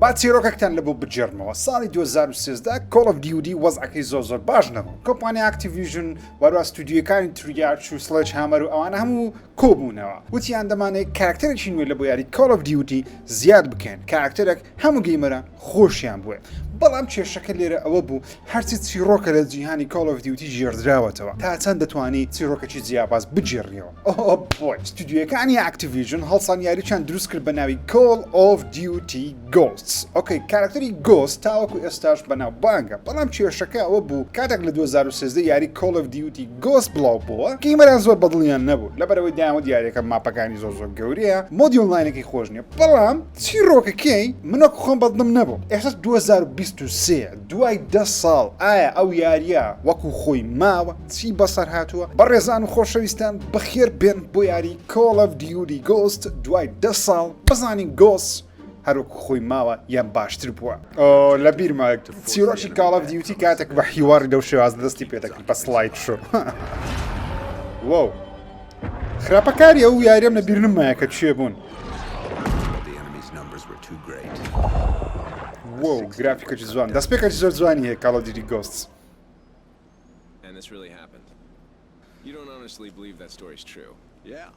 با چیرۆکەکتان لەبوو بجێڕمەوە ساڵی 2013 Call of Duty وەزعەکەی زۆر باش نەبوو. کۆمپانیای ئاکتیڤیژن وەروە ستودیۆکانی تریارچ و سلەج هامەر و ئەوانە هەموو کۆبوونەوە. وتیان دەمانەیە کاراکتەرێکی نوێ لە بۆ یاری Call of Duty زیاد بکەن. کاراکتەرێک هەموو گەیمەرە خۆشیان بووە. بەڵام کێشەکە لێرە ئەوە بوو هەرچی چیرۆکە لە جیهانی Call of Duty ژێردراوەتەوە تا چەند دەتوانی چیرۆکەکی جیاباز بجێڕیەوە. ستودیۆکانی ئاکتیڤیژن هەڵسان یاریچیان دروست کرد بە ناوی Call of Duty Ghosts. ئۆکەی کاراکتەری گۆست تاوەکو ئێستاش بەناو بانگە. بەڵام کێشەکە ئەوە بوو کاتێک لە 2013 یاری Call of Duty Ghost بڵاو بووە گەیمەران زۆر بەدڵیان نەبوو لەبەرەوەی دایانوت یاریەکە ماپەکانی زۆر گەورەیە مۆدی ئۆنلاینەکەی خۆش نییە. بەڵام چیرۆکەکەی منۆک خۆم بەدڵم نەبوو. ئێستا 2023 دوای 10 ساڵ ئایا ئەو یاریە وەکو خۆی ماوە چی بەسەر هاتووە؟ بەڕێزان و خۆشەویستان بەخێر بێن بۆ یاری Call of Duty Ghost دوای 10 ساڵ بزانین گۆست هەروەکو خۆی ماوە یان باشتر بووە. لە بیرمە چیرۆکی Call of Duty کاتێک بە حیواری لەو شێواز دەستی پێدەکرد بە سلاید شو. وەو خراپەکاری ئەو یاریەم لە بیر نمایە کە چێ بوون. وەو گرافیکەکی جوان دەستپێکێکی زۆر جوانی هەیە Call of Duty Ghosts.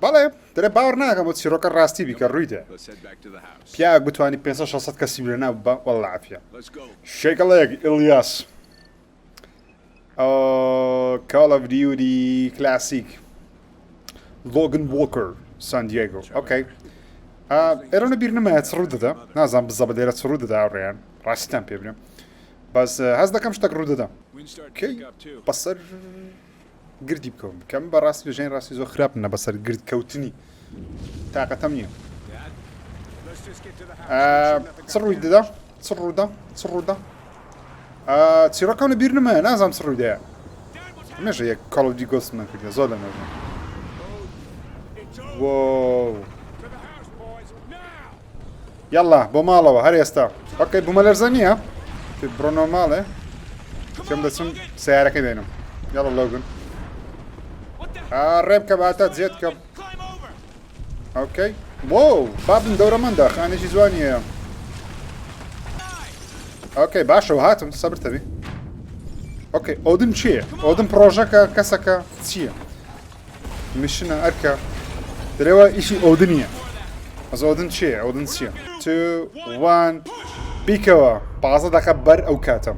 بەڵێ دەرێ باوەڕ ناکەم بۆ چیرۆکە ڕاستی بیکە ڕوویدە. پیاوێک بتوانی 500-600 کەسی لە ناو بە وەڵڵا عافیە. شێکەڵەیەک ئیلیاس. Call of Duty کلاسیک. Logan Walker San Diego. ئۆکەی. ئێرەونە بیر نمایە چ ڕوو دەدا. نازانم بزە بە لێرە چ ڕوو دەدا ڕێیان. ڕاستیتان پێ بنێم. بەس هەز دەکەم شتێک ڕوو دەدا. کەی بەسەر گردی بکەم کەم بە ڕاستی ژێن ڕاستی زۆر خراپنە بەسەر گرد کەوتنی تااقەتەم نییە. چ ڕووی دەدا چ ڕوودا چ ڕوودا چیرۆکەم لە بیر نمایە نازانم چ ڕوویدایە. مێژە یەک Call of Duty Ghost من کردە زۆر لە مێژە. یاڵا بۆ ماڵەوە هەر ئێستا. ئۆکەی بوومە لەرزە نییە بڕۆنەوە ماڵێ کەم دەچم سیارەکەی دێنم. یاڵە لۆگن ڕێم کە باتە جێت کەم. ئۆکەی وۆ بابن دەورەمەندە خانێکی جوانی هەیە. ئۆکەی باشەوە هاتم سەبر تەبی. ئۆکەی ئۆدن چییە؟ ئۆدن پرۆژەکە کەسەکە چییە؟ میشنە ئەرکە درێوە ئیشی ئۆدنیە. ئەز ئۆدن چییە؟ ئۆدن چییە؟ 2 1 بیکەوە پازە دەکە بەر ئەو کاتەم.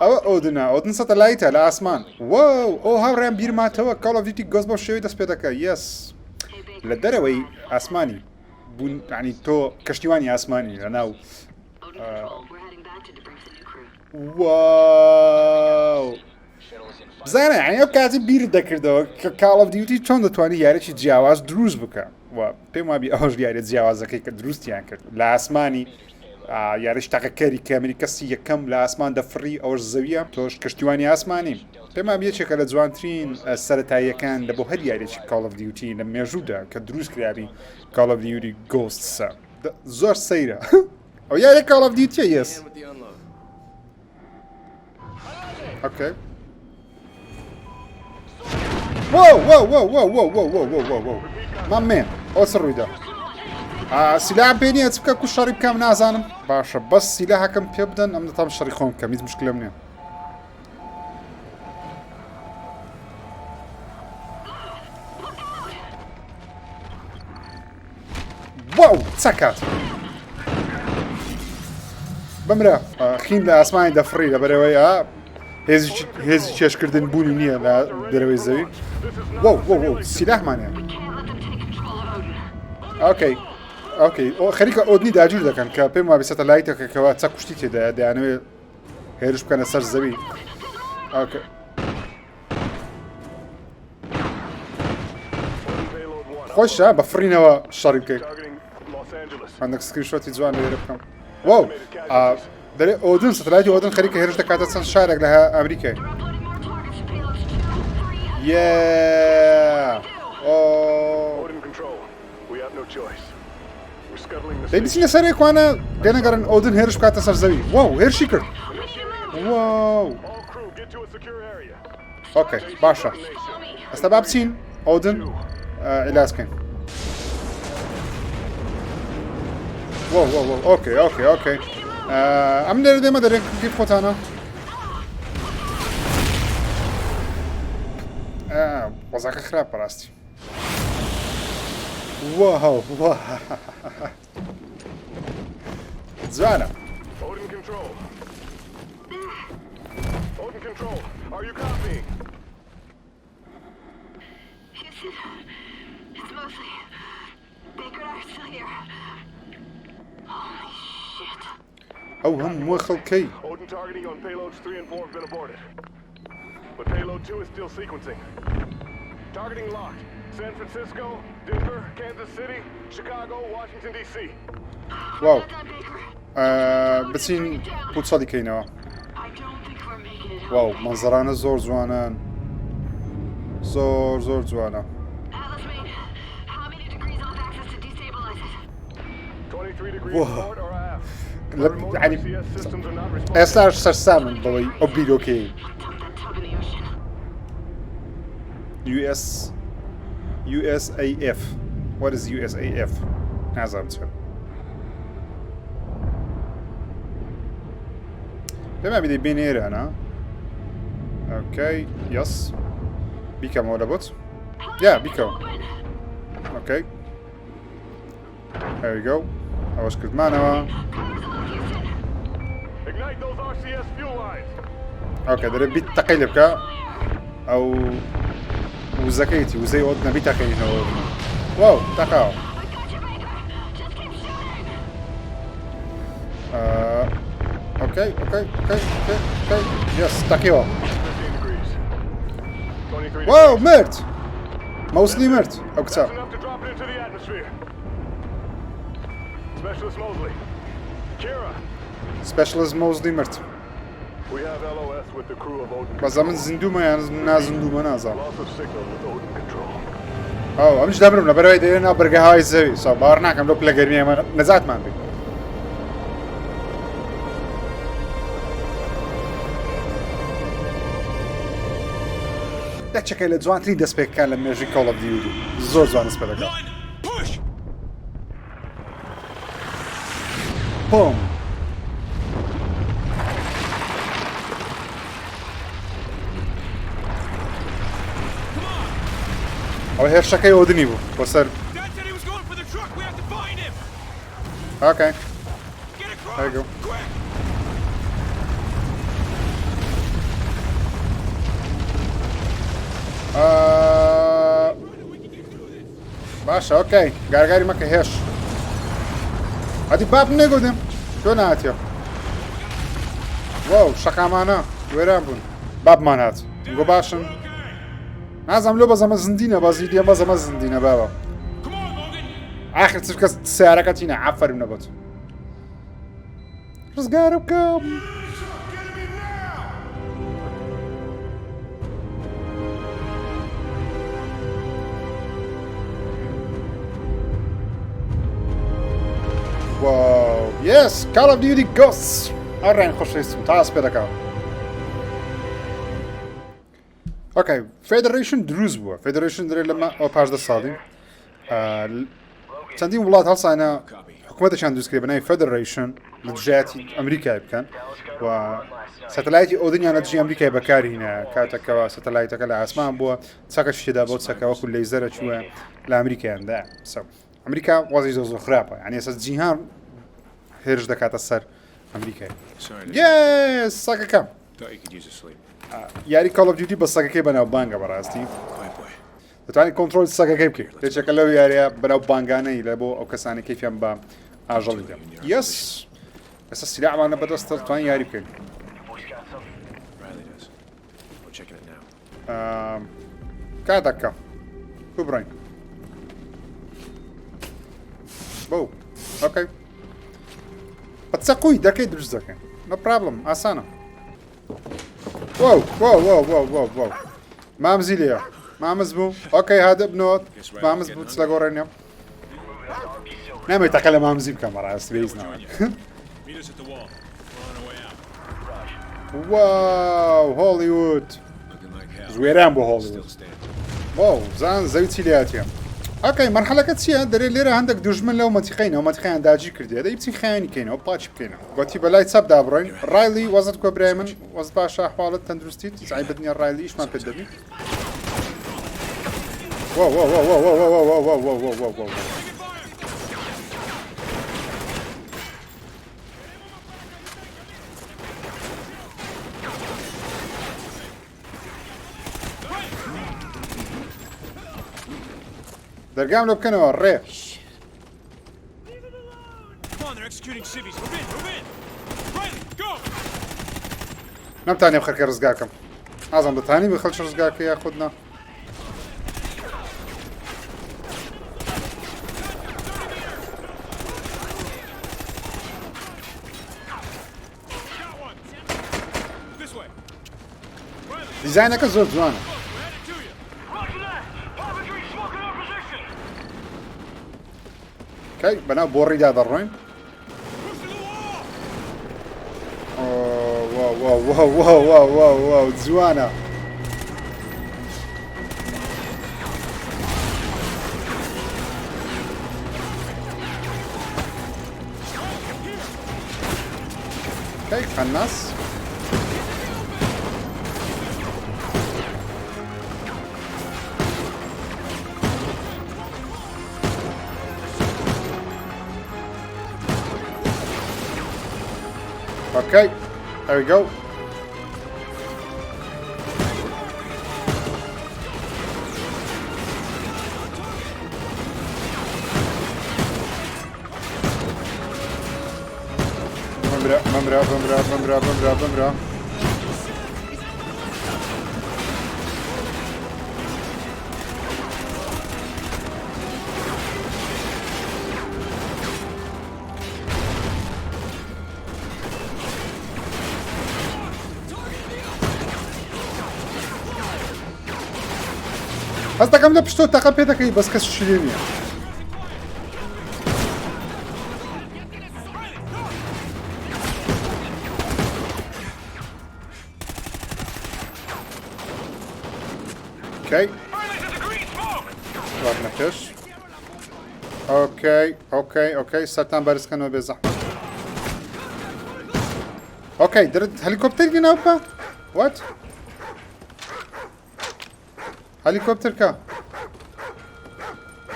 ئەوە ئۆدنە ئۆدن سەتەلایتە لە ئاسمان. ئەو هاوڕێیان بیرماتەوە Call of Duty Ghost بۆ شێوەی دەست پێ دەکە. یەس لە دەرەوەی ئاسمانی بوون ینی تۆ کەشتیوانی ئاسمانی لە ناو بزانە ئەو کاتی بیر دەکردەوە کە Call of Duty چۆن دەتوانێت یاریی جیاواز دروست بکە و پێم وابی ئەوەش یاریە جیاوازەکەی کە دروستیان کرد لە ئاسمانی یاریش تاقەکەری کەمری کەسی یەکەم لە ئاسمان دەفڕی ئەوەش زەویە تۆش کەشتیوانی ئاسمانی. پێم وابی یەکێکە لە جوانترین سەرەتاییەکان لە بۆ هەر یاریێکی Call of Duty لە مێژوودا کە دروست کراوی Call of Duty Ghostسە زۆر سەیرە. ئەو یاری Call of Duty یەس. ئۆکەی مامێن ئەو چ ڕوویدا؟ سیلاحم پێ نییە چ بکە کو شەڕی بکەم نازانم. باشە بەس سیلاحەکەم پێ بدەن ئەم دەتام شەڕی خۆم بکەم هیچ مشکلەم نییە. واو چ کات بەمرە خین لە ئاسمانی دەفڕی لە بەرەوەی هێزی کێشکردن بوونی نییە لە دەرەوەی زەوی. سیلاحمانە. ئۆکەی خەریکە ئۆدنی داگیر دەکەن کە پێم وابی سەتەلایتێکەکەوە چەک کوشتی تێدایە دەیانەوێت هێرش بکەنە سەر زەوی. خۆشە بەفڕینەوە شەڕی بکەیت. هەندێک سکرینشۆتی جوان لێرە بکەم. دەرێ ئۆدن سەتەلایتی ئۆدن خەریکە هێرش دەکاتە چەند شارێک لە ئەمریکای. دەیبیچینە سەر ێکوانە دێنەگەڕن ئۆدن هێرش بکاتە سەر زەوی. هێرشی کرد. ئۆکەی باشە ئەستا با بچین ئۆدن عیلاج بکەین. واو واو واو اوكي اوكي اوكي ام لێرە دێمە دەرێ کیف خۆتانە وەزاکە خراپ بەڕاستی واو جوانە Odin Control, are you copying? It's mostly Baker and I are still here. Holy shit. ئەو هەمووە خەڵکەی Odin targeting on payloads 3 and 4 have been aborted. But payload 2 is still sequencing. Targeting locked. San Francisco, Denver, Kansas City, Chicago, Washington, D.C. واو بچین پوچە دیکەینەوە واو مەنزەرانە زۆر جوانن زۆر جوانە 23 degrees port or aft. يعني ئێستا سەرسامن بەوەی ئەو بیرۆکەی USAF what is USAF نازانم چێ پێمان بدەی بێنە ئێرانە اوكي يس بیکەمەوە لەبوت یا بیکەوە اوكي there we go ئەوەش کردمانەوە Ignite those RCS fuel lines. اوكي دەرێت بیت تەقەی لێ بکە ئەو وزەکەیتی وزەی ئەوت نەبی تەقەینەوە واو تەقاوە اوكي يس تەقیەوە 23 degrees. واو مرد موسلی مرد ئەو کچە That's enough to drop it into the atmosphere. Specialist Mosley. Kira, سپیشلیست موزلی مرد we have LOS with the crew of Odin. بەزە من زیندومە یان نازیندومە نازانم Loss of signal with Odin Control. ئەمیش دەمرم لەبەرەوەی دەێنە بەرگەهای زەوی سا باوەڕ ناکەم لەو پلە گەرمی ئەمە نەجاتمان بێت دەچەکەی لە جوانترین دەستپێکەکان لە مێژووی کۆڵ ئۆف دیوتی زۆر جوان دەست پێ دەکات پۆم ئەو هێرشەکەی ئۆدنی بوو بۆ سەر اوكي there you go باشە اوكي گارگاری مەکە هێش هەدی باب نێگوتم تۆ نهاتیە واو شەقامانە وێران بوون بابمان هات گۆ باشن نازانم لۆ بەزەمە زیندینە بەزی دیە بەزەمە زیندینە باوە آخر چ کەس سیارەکەتینە عەفەرم نەبوت ڕزگارە بکەم واو یس Call of Duty Ghosts ئەڕێن خۆشەویستم تا ئەس پێ دەکەم اوكي فيدريشن دروز بووە فيدريشن درێت لەمە ئەو پاشدە ساڵی چەندین وڵات هەڵسانە حکوومەتەشان دروستکرێ بەناوی فيدريشن لە دژایەتی ئەمریکای بکەن و سەتەلایتی ئۆدنیان لە دژی ئەمریکای بەکارهێنا کاتێکەوە سەتەلایتەکە لە ئاسمان بووە چەکەش تێدا بۆ چەکە وەکو لەیزەرە چووە لە ئەمریکایاندا ئەمریکا وەزی زۆر خراپە یعنی ئێستا جیهان هێرش دەکاتە سەر ئەمریکای یس سەگەکەم یاری Call of Duty بە سەگەکەی بەناو بانگە بەڕاستی دەتوانیت کۆنتڕۆلی سەگەکەی بکەیت هێچێکە لەو یاریە بەناو بانگانەی لە بۆ ئەو کەسانی کەیفیان بە ئاژەڵی دەم یس ئێستا سیلاحمانە بەدەستە دەتوانین یاری بکەین کاتەکە ببڕین بۆ ئۆکەی بەچە قووی دەکەی دروست دەکەین نۆ پرابلم ئاسانە واو واو واو واو واو واو مامزی لێە مامز بوو ئۆکەی هادە بنەوە مامز بوو چ لە گۆڕێنێ نامێت تەقە لە مامزی بکەم بەڕاستی بێز ناوە واو هۆلیوود زوێران بۆ هۆلیوود واو زان زەوی چی لێهاتیە ئۆکەی مەرحەلەکە چییە؟ دەرێ لێرە هەندێک دوژمن لەو مەتیقینەوە مەتیقیان داگیر کردێ دەی بچین خیانی کەینەوە پاچی بکەینەوە گوتی بەلای چەپدا بڕۆین ڕایلی وەزت کۆ برای من وەز باشە حواڵت تەندروستیت زایبەت نییە ڕایلی ئیشمان پێ دەبی دەرگام لێ بکەنەوە ڕێ نەمتانێ خەرکە ڕزگاکەم ئازم دەتانی بە خەڵکی ڕزگاکە یا خودنا دیزاینەکە زۆر جوانە کەی بەناو بۆڕیدا دەڕۆین جوانە کەی قەناس Okay, there we go. Bumra. هەست دەکەم لە پشتۆ تەقە پێ دەکەی بەس کەس شیرێ نییە اوكي ڕاکنە پێش اوكي سەرتان بەرزکەنەوە بێ زەحمەت اوكي دەرت هەلیکۆپتەری ناو بکە وات هەلیکۆپتەرکە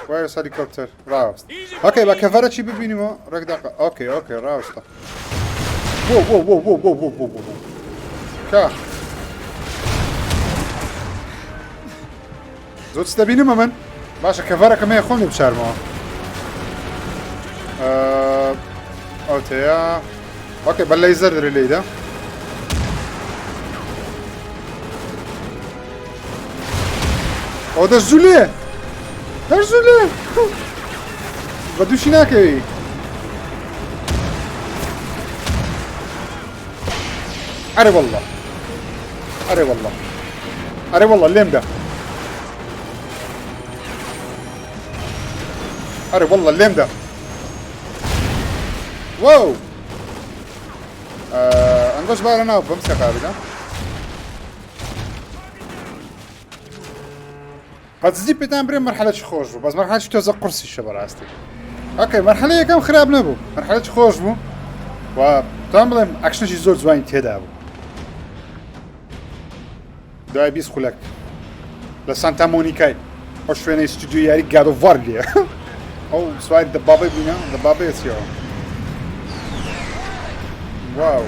وایس هەلیکۆپتەر ڕاوست اوكي بە کەڤەرەکی ببینیمەوە ڕێک داقە اوكي ڕاوستە کە زۆر چ دەبینمە من باشە کەڤەرەکەم هەیە خۆم لێ بچارمەوە ئەو تەیە اوكي بە لەیزەر دەرێ لێیدا ئەو دەرزوو لێ بە دووشی ناکەوی ئەرێ وەڵڵا لێمدا ئەرێ وەڵڵا لێمدا واو ئەنگۆش بارە ناو بەم سەقابدا بەزدی پێتان برێ مەرحەلەی خۆش بوو بەس مەرحەلەی تۆزە قورسیشە بەڕاستی اوكي مەرحەلە یەکەم خراپ نەبوو مەرحەلەی خۆش بوو و تام بڵێم ئەکشنێکی زۆر جوانی تێدا بوو دوای 20 خولەک لە سانتا مۆنیکای ئەو شوێنەی ستودیۆ یاری گاد ئۆف وار لێە ئەو سواری دەبابەی بووینە دەبابەیە چیەوە واو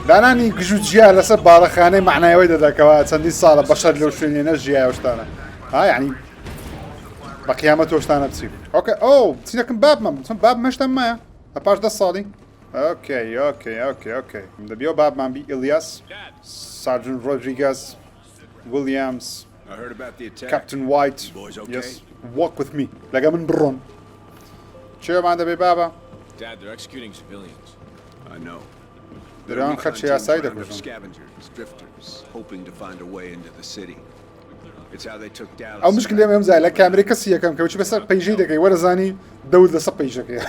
دانانی گژ و جیا لەسەر باڵەخانەی معنایەوەی دەدەکەوە چەندی ساڵە بەشەر لەو شوێنێنە ژیای شتانە یعنی بە قیامەت تۆ شتانە بچین اوكي ئەو چینەکەم بابمەم چۆن باب مەشتم مایە لە پاش 10 ساڵی اوكي دەبیەوە بابمان بی ئیلیاس سارجنت ڕۆدریگاز ویلیامز کاپتن وایت yes walk with me لەگە من بڕۆن چێوەمان دەبێ بابە دەرەوان خەرچی یاسایی دەکوژن ئەو مشکل لێم ئەم زای لە کامێرەی کەسی یەکەم کە وچی بەسەر پەیژەی دەکەی وەرەزانی دەوت لەسەر پەیژەکەی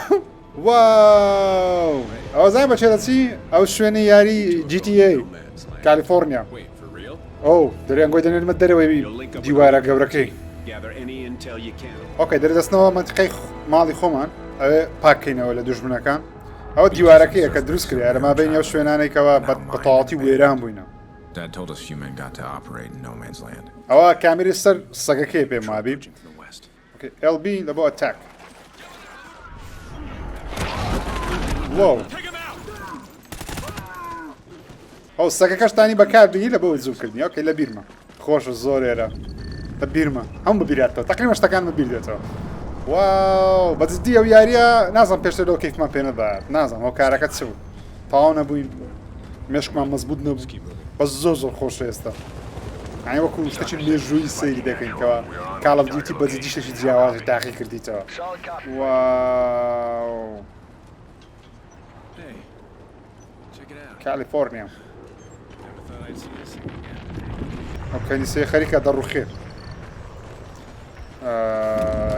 واو ئەوە زای بەچێ دەچی ئەو شوێنی یاری GTA کالیفۆرنیا ئەو دەریانگۆی دەنێنمە دەرەوەی دیوارە گەورەکەی Gather any intel you can. ئۆکەی دەردەستنەوە منتیقەی ماڵی خۆمان ئەوێ پاکەینەوە لە دوژمنەکان ئەوە دیوارەکەیە کە دروست کرد یارە مابینی ئەو شوێنانێکەوە بەتەواوەتی وێران بووینە. Dad told us few men got to operate in no man's land. ئەوە کامیری سەر سەگەکەی پێم وابی. From the west. LB لە بۆ ئەتاک. واو. ئەو سەگەکەشتانی بەکاردنی لە بۆ زووکردنی ئۆکەی لە بیرمە. خۆشە زۆر ئێرە. بە بیرمە هەم ببیراتەوە تەقریبا شتەکان بەبیر دێتەوە. واو بەجددی ئەو یاریە نازانم پێشتر لەوە کەیفمان پێ نەدات نازانم ئەو کارەکە چ بوو تەواو نەبووین مێشکمان مەزبوط نەبوو بەس زۆر زۆر خۆش ئێستا ئەنی وەکو شتێکی مێژووی سەیری دەکەینکەوە کاڵ ئۆف دیوتی بەجددی شتێکی جیاوازی تاقی کردیتەوە واو Hey, check it out. کالیفۆرنیا Never thought I'd see this thing again. ئەو کەنیسەیە خەریکە دەڕوخێ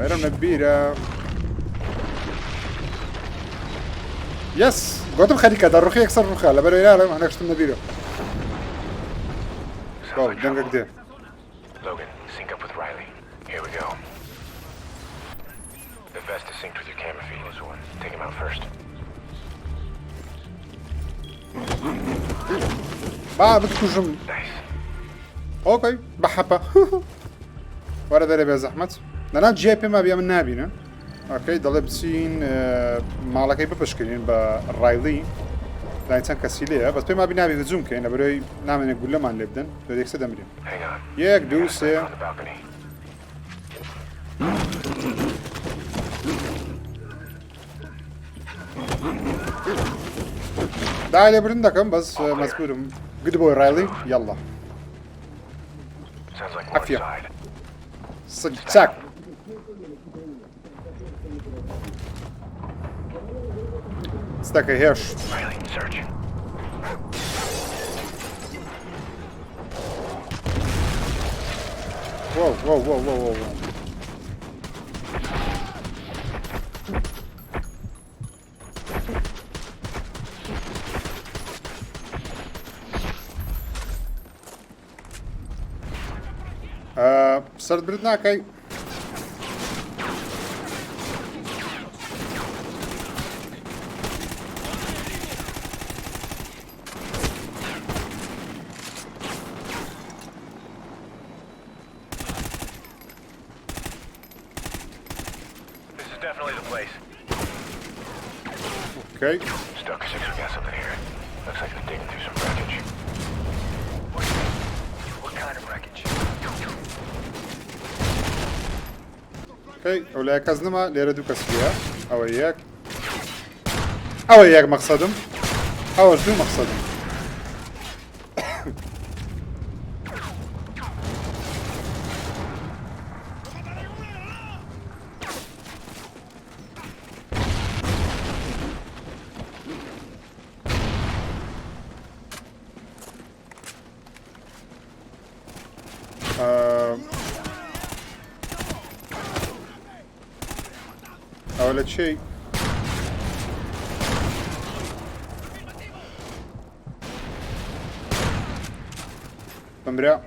ئێرەم لە بیرە یەس گۆتم خەریکە دەڕوخی یەکسەر ڕوخە لە بەرەوەی نارم هەندێک شتم نەبیرە باو دەنگەک دێ Logan, sync up with Riley. Here we go. The vest is synced with your camera feed. Take him out first. با بتکوژم Nice. ئۆکەی بەحەپە وەرە دەرێ بێ زەحمەت نەناو جێ پێما بیا من نابینە ئۆکەی دەڵێ بچین ماڵەکەی بپشکرین بە ڕایلی لای چەند کەسی لێیە بەس پێما بینابی هجووم کەین لە بەرەوەی نامێنێت گولەمان لێ بدەن لە یەکسە دەمرین Hang on. یەک دوو سێ On the balcony. دای لێ برن دەکەم بەس مەزبورم گد بۆی ڕایلی یاڵڵا Sounds like we're Afia. inside. چاک ستەکەی هێش Riley, search. واو واو واو واو واو سرد برد ناکەی This is definitely the place. ئۆکەی Stuck 6, we got something here. Looks like they're digging through some wreckage. What kind of wreckage? ئۆکەی ئەو لای کەس نەما لێرە دوو کەسیە ئەوە یەک ئەوە یەک مەقسەدم ئەوەش دوو مەقسەدم ئەوە لە چی بمرا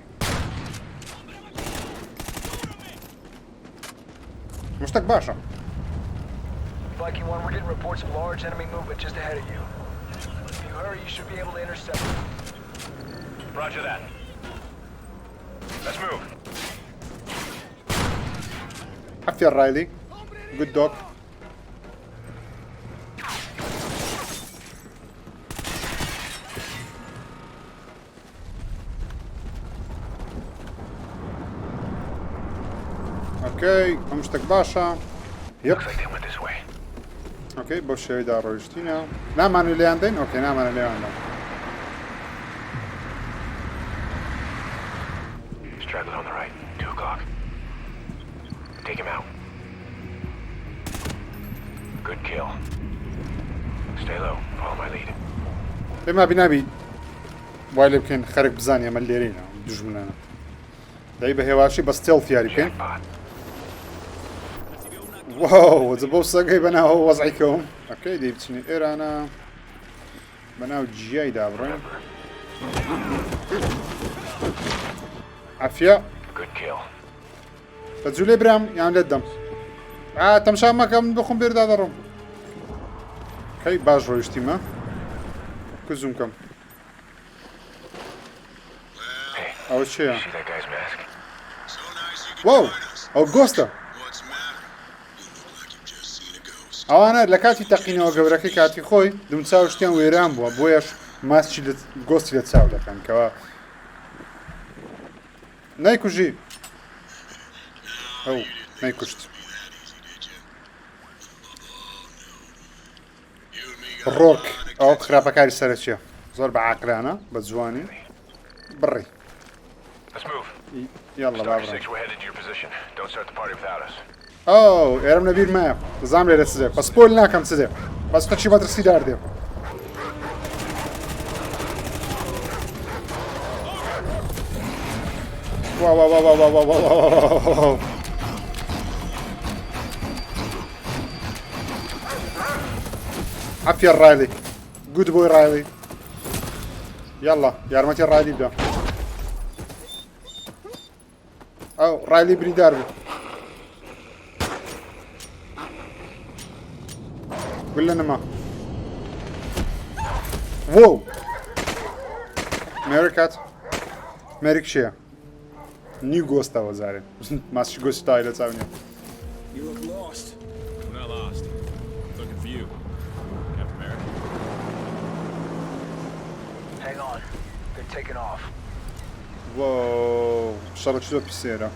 مشتاق باشا Viking 1, we're getting reports of large enemy movement just ahead of you. If you hurry, you should be able to intercept it. Roger that. Let's move. عافية الرايلي جود دوغ اوكي مشتاق باشا يب Looks like they went this way. اوكي بۆ شێوەیەدا ڕۆیشتینە نامانە لێیان دەین ئۆکێ نامانە لێیاندا Straggler on the right. 2 o'clock. Take him out. Good kill. Stay low. Follow my lead. پێما بینابی وای لێ بکەین خەرک بزانانی ئەمە لێرەینە دوژمنانە دای بە هێواشی بە ستێڵت یاری بکەین Jackpot. واو بۆ سەگەی بەناوە وەزعیکەوم ئۆکەی دەی بچنی ئێرانە بەناو جیای دابڕێن عافیە Good kill. بەجوو لێ برام یان لێت دەم تەماشا مەکە من بخۆم بێردا دەڕۆم کەی باش ڕۆیشتیمە زوم کەم ئەوە چییە See that guy's mask? واو ئەو گۆستە ئەوانە لە کاتی تەقینەوە گەورەکەی کاتی خۆی دومچاو شتیان وێران بووە بۆیەش ماسکی گۆستی لە چاو دەکەن کەەوە نایکوژی ئەو نایکوشت ڕۆک ئەو خراپەکاری سەرچیە زۆر بە عاقلانە بە جوانی بڕی Let's move. یاڵە Starting بابڕێ 6, we're headed to your position. Don't start the party without us. ئەو ئێرەم نەبیر مایە دەزانم لێرە چ دێ بە سپۆیل ناکەم چ دێ بەس تەچی مەترسی دار دێ عافية رايلي جود بوي رايلي يلا يارمتي رايلي بدا او رايلي بريدار قول لنا ما وو ميركات ميرك شيا نيو غوستا وزاري ماسش غوستا إلى تاونيا You look lost. I'm not lost. I'm looking for you, Captain America. Hang on. They're taking off. واو شرط شو بيصير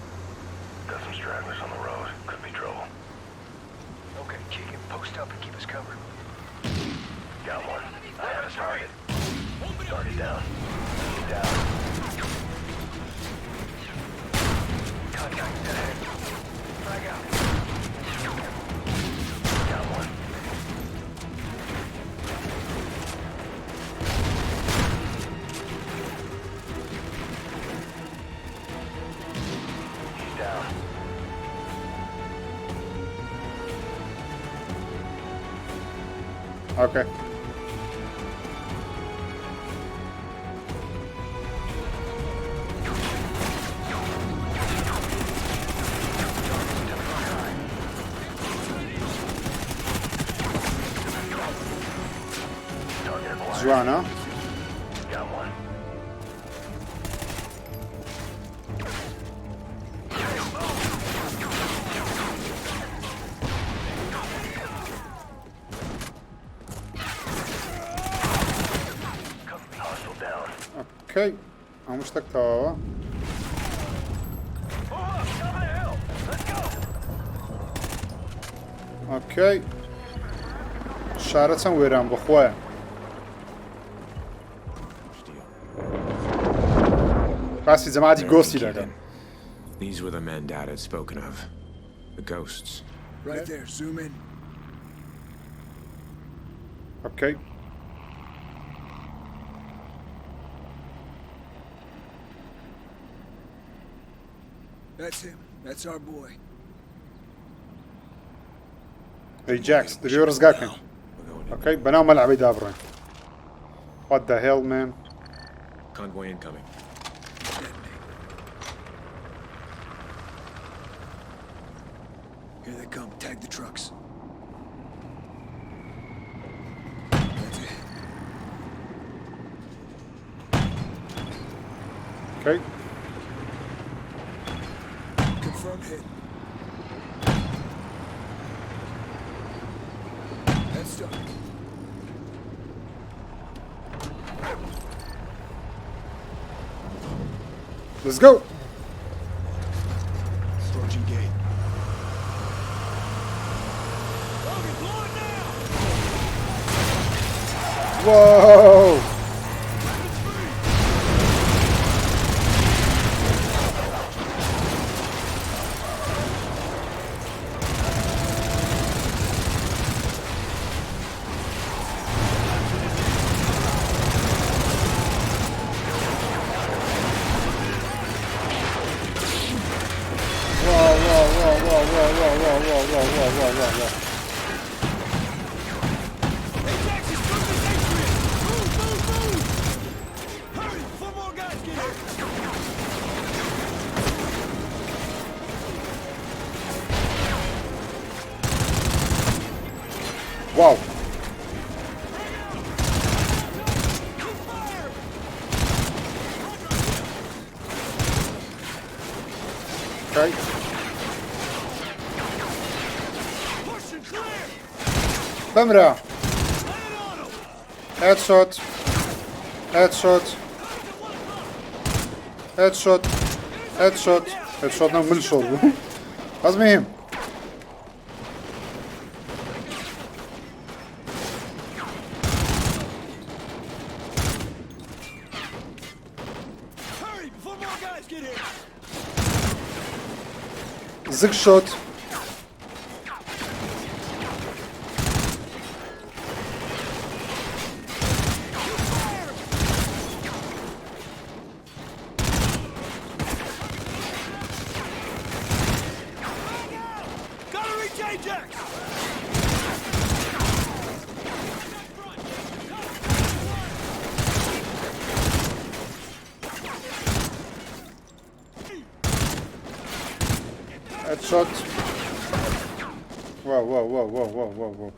Got some stragglers on the road. Could be trouble. Okay, Keegan, post up and keep us covered. Got one. I have a target. Target down. Down. Contact ahead. Frag out. Got one. He's down. اوكي Target acquired. جوانا Got one. Hostile down. اوكي انا مشتاق توا اوكي شارة ويران بخوايا باسي جماعتي غوستي لك These were the men Dad had spoken of. The ghosts. Right there, zoom in. اوكي That's him. That's our boy. Hey Jax, the viewers got him. We're going in. اوكي بناو ملعبي دابرين. What the hell man? Convoy incoming. Here they come. Tag the trucks. That's it. Okay. Confirm hit. That's done. Let's go. Approaching gate. Whoa. Whoa. واو Okay. Bamra. Headshot. Headshot. Headshot. Headshot. Headshot nou من الشرب. از مهم. Zig shot. Headshot. Whoa, whoa, whoa, whoa, whoa, whoa, whoa.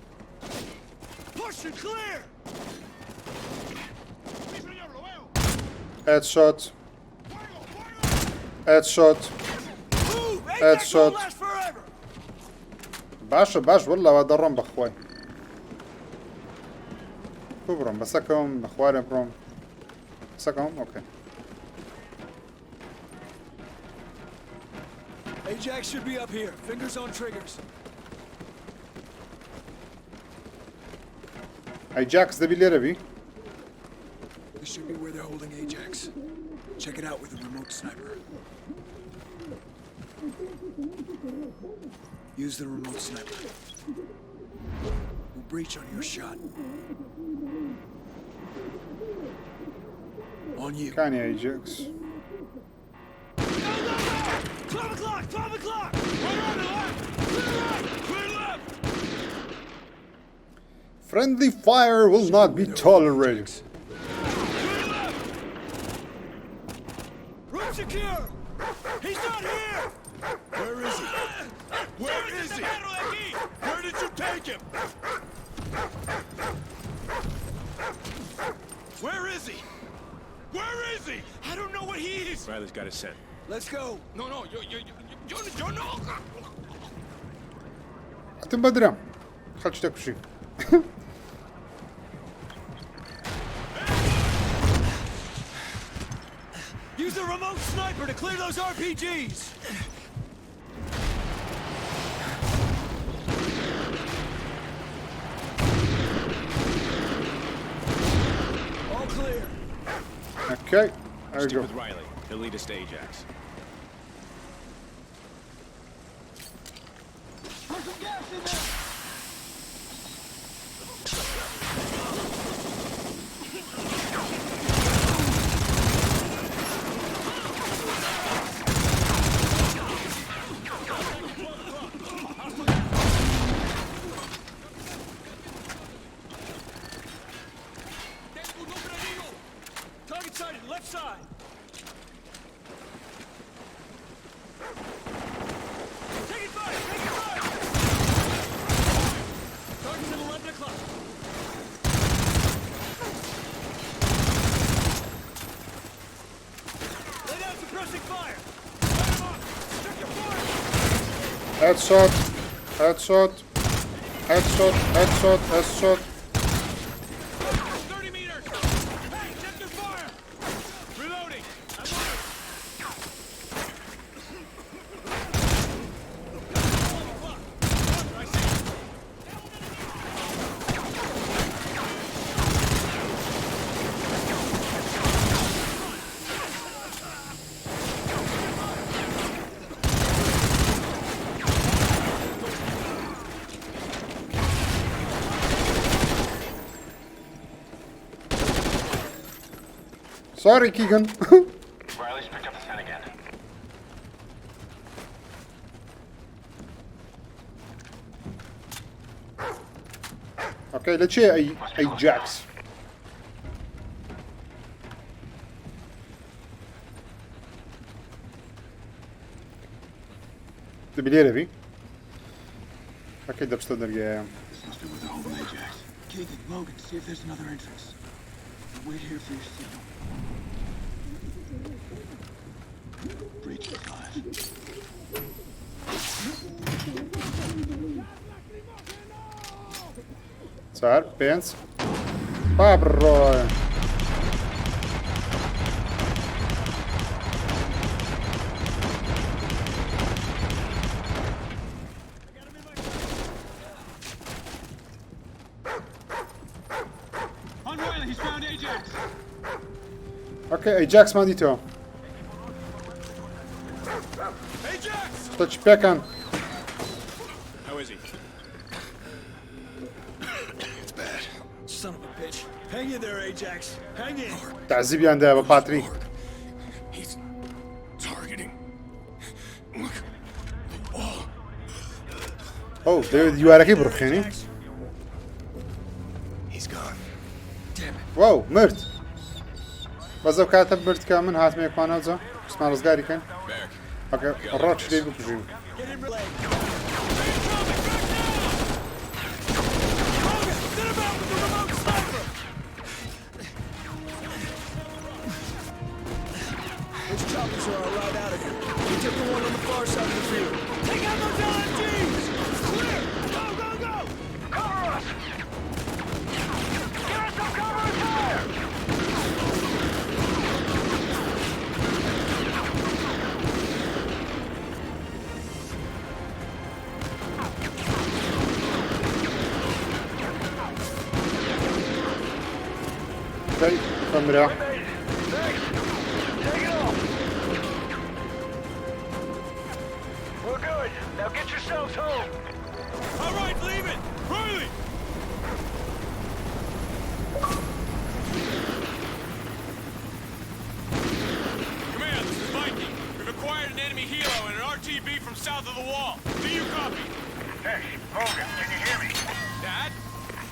Push and clear! Headshot. Headshot. Headshot. باش والله ضرهم بخوي. كبرهم بسكهم بخوارهم بروم. بسكهم اوكي. Ajax should be up here. Fingers on triggers. Ajax ده باللي ربي. This should be where they're holding Ajax. Check it out with a remote sniper. Use the remote sniper. We'll breach on your shot. On you. كان يا Ajax. 12 o'clock! 12 o'clock! Right on the left! Clear right! Clear left! Friendly fire will not be tolerated. Clear left! Room secure! He's not here! Where is he? Where is he? Where did you take him? Where is he? Where is he? I don't know what he is! Riley's got his scent. Let's go. No, you're no! أتم بدرم. خلش تكشي. Use the remote sniper to clear those RPGs! All clear. Okay. There we Stick go. with Riley. He'll lead us to Ajax. Target sighted, left side! Taking fire! Taking fire! Target's at 11 o'clock. Lay down suppressing fire! Light him up! Check your fire! Headshot. Headshot. Headshot. Headshot. Headshot. 30 meters! Hey, check your fire! Reloading! I'm on it! I see. Sorry, Keegan. Riley's picked up the scent again. Okay, let's hear Ajax. تبي ليه ربي؟ أكيد بستدرج. This must be where they're holding Ajax. Keegan, Logan, see if there's another entrance. Wait here for your signal. Breach 5. Czar, 5. Pabro. Okay, Ajax ma dito. Ajax! To ci piekan. How is he? It's bad. Son of a bitch. Hang in there, Ajax. Hang in. تعذيب عنده ابو باتري. He's targeting. Look. The wall. او ديفيد يواركي بروخيني. He's gone. Damn it. واو مرت. بزاف كاتب مرت كامل هات ميك وانا زو. اسمع رزقاري كان. Back. اوكي الروك شديد بكجيم. Get in relay. Those choppers are our route out of here. We took the one on the far side of the field. Take out those LMGs! Clear! Go, go, go! Cover us! Give us some cover and fire! اوكي كاميرا. Thanks. Take it off. We're good. Now get yourselves home. All right, leave it! Riley! Command, this is Viking. We've acquired an enemy helo and an RTB from south of the wall. Do you copy? Hey, Hogan, can you hear me? Dad?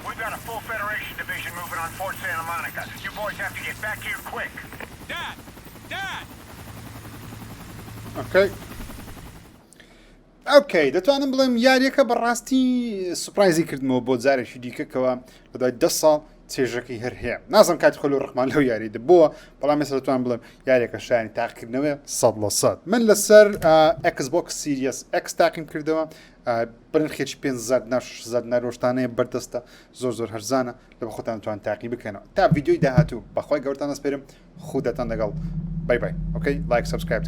We've got a full Federation division moving on Fort Santa Monica. You boys have to get back here quick. Dad! Dad! اوكي. اوكي دەتوانم بڵێم یاریەکە بەڕاستی سوپرایزی کردمەوە بۆ جارێکی دیکەکەوە بەدای 10 ساڵ چێژەکەی هەر هەیە نازم کاتی خۆل و ڕحمان لەو یاریدا بووە بەڵام ێستا دەتوانم بڵێم یاریەکە شایانی تاقیکردنەوەی 100% من لەسەر Xbox Series X تاقیم کردەوە بنرخێکی 5,000 ڕۆژانەیە بەردەستە زۆر هەرزانە لە بە خۆتان توان تاقی بکەنەوە تا ڤیدیۆی داهاتوو بەخوای گەورتان دەسپێرم خودتان لەگەڵ بای بای اوكي لايك سبسكرايب